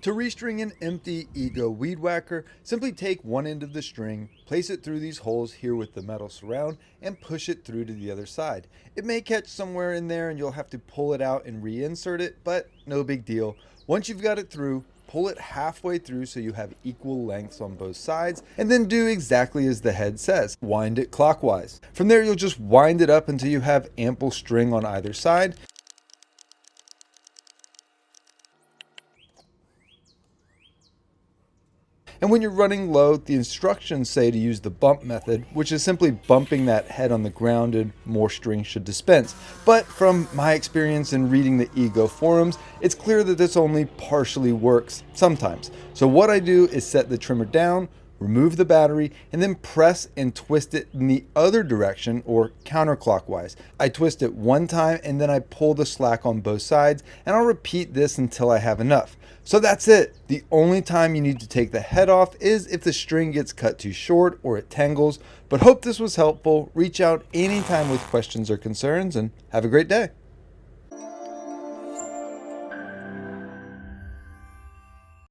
To restring an empty Ego weed whacker, simply take one end of the string, place it through these holes here with the metal surround, and push it through to the other side. It may catch somewhere in there and you'll have to pull it out and reinsert it, but no big deal. Once you've got it through, pull it halfway through so you have equal lengths on both sides, and then do exactly as the head says. Wind it clockwise. From there, you'll just wind it up until you have ample string on either side. And when you're running low, the instructions say to use the bump method, which is simply bumping that head on the ground and more string should dispense. But from my experience in reading the Ego forums, it's clear that this only partially works sometimes. So what I do is set the trimmer down, remove the battery, and then press and twist it in the other direction or counterclockwise. I twist it one time and then I pull the slack on both sides, and I'll repeat this until I have enough. So that's it. The only time you need to take the head off is if the string gets cut too short or it tangles. But hope this was helpful. Reach out anytime with questions or concerns, and have a great day.